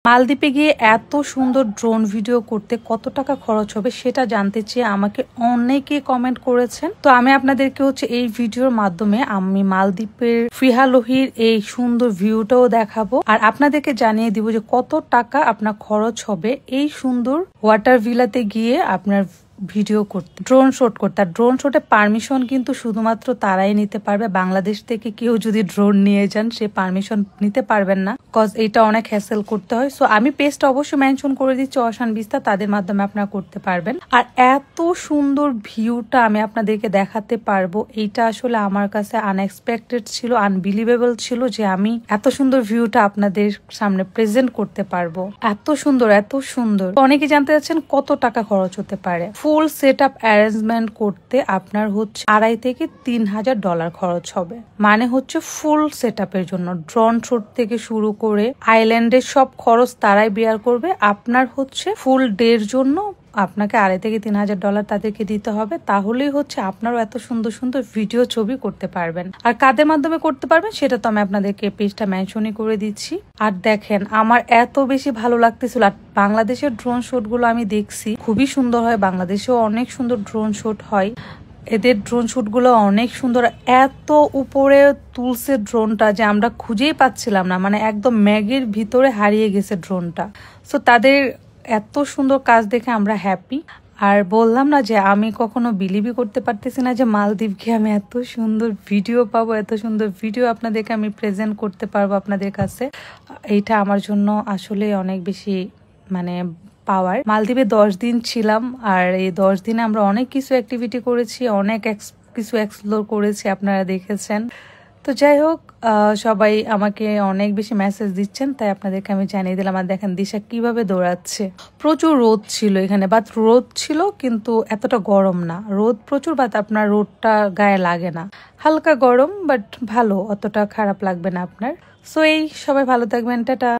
মালদ্বীপে গিয়ে এত সুন্দর ড্রোন ভিডিও করতে কত টাকা খরচ হবে সেটা জানতে চেয়ে আমাকে অনেকে কমেন্ট করেছেন। তো আমি আপনাদেরকে এই ভিডিওর মাধ্যমে আমি মালদ্বীপের ফিহালোহির এই সুন্দর ভিউটাও দেখাবো আর আপনাদেরকে জানিয়ে দিব যে কত টাকা আপনার খরচ হবে এই সুন্দর ওয়াটার ভিলাতে গিয়ে আপনার ভিডিও করতে, ড্রোন শুট করতে। আর ড্রোন শুটে পারমিশন কিন্তু শুধুমাত্র তারাই নিতে পারবে। বাংলাদেশ থেকে কেউ যদি ড্রোন নিয়ে যান সে পারমিশন নিতে পারবেন না, কজ এটা অনেক হ্যাসেল করতে হয়। সো আমি পেজটা অবশ্যই মেনশন করে দিচ্ছি অশান বিস্তা, তাদের মাধ্যমে আপনারা করতে পারবেন। আর এত সুন্দর ভিউটা আমি আপনাদেরকে দেখাতে পারবো, এইটা আসলে আমার কাছে আনএক্সপেক্টেড ছিল, আনবিলিভেবল ছিল যে আমি এত সুন্দর ভিউটা আপনাদের সামনে প্রেজেন্ট করতে পারবো। এত সুন্দর, এত সুন্দর। অনেকে জানতে চাচ্ছেন কত টাকা খরচ হতে পারে। ফুল সেট আপ অ্যারেঞ্জমেন্ট করতে আপনার $2,500 থেকে $3,000 খরচ হবে। মানে ফুল সেট আপের জন্য ড্রোন শুট থেকে শুরু করে আইল্যান্ডের সব খরচ তারাই বেয়ার করবে। আপনার ফুল ডের জন্য আপনাকে $2,500 থেকে $3,000 তাদেরকে দিতে হবে। তাহলেই আপনারও এত সুন্দর সুন্দর ভিডিও ছবি করতে পারবেন। আর কাদের মাধ্যমে করতে পারবেন সেটা তো আমি আপনাদেরকে পেজটা মেনশনই করে দিচ্ছি। আর দেখেন আমার এত বেশি ভালো লাগতেছিল। আর বাংলাদেশের ড্রোন শুট গুলো আমি দেখছি খুবই সুন্দর হয়, বাংলাদেশেও অনেক সুন্দর ড্রোন শুট হয়। এদের ড্রোন শুট গুলো অনেক সুন্দর, এত উপরে তুলছে ড্রোনটা যে আমরা খুঁজেই পাচ্ছিলাম না, মানে একদম ম্যাগের ভিতরে হারিয়ে গেছে ড্রোনটা। সো তাদের এত সুন্দর কাজ দেখে আমরা হ্যাপি। আর বললাম না যে আমি কখনো বিলিভই করতে পারতেছি না যে মালদ্বীপ গিয়ে আমি এত সুন্দর ভিডিও পাবো, এত সুন্দর ভিডিও আপনাদেরকে আমি প্রেজেন্ট করতে পারবো আপনাদের কাছে। এইটা আমার জন্য আসলে অনেক বেশি পাওয়ার। মালদ্বীপে 10 দিন ছিলাম আর এই 10 দিনে আমরা অনেক কিছু অ্যাক্টিভিটি করেছি, অনেক কিছু এক্সপ্লোর করেছি, আপনারা দেখেছেন। তো যাই হোক, সবাই আমাকে অনেক বেশি মেসেজ দিচ্ছেন, তাই আপনাদেরকে আমি জানিয়ে দিলাম। আর দেখেন দিশা কিভাবে দৌড়াচ্ছে। প্রচুর রোদ ছিল এখানে, বাট রোদ ছিল কিন্তু এতটা গরম না। রোদ প্রচুর, বাট আপনার রোদটা গায়ে লাগে না, হালকা গরম, বাট ভালো, অতটা খারাপ লাগবে না আপনার। সো এই সবাই ভালো থাকবেন, টাটা।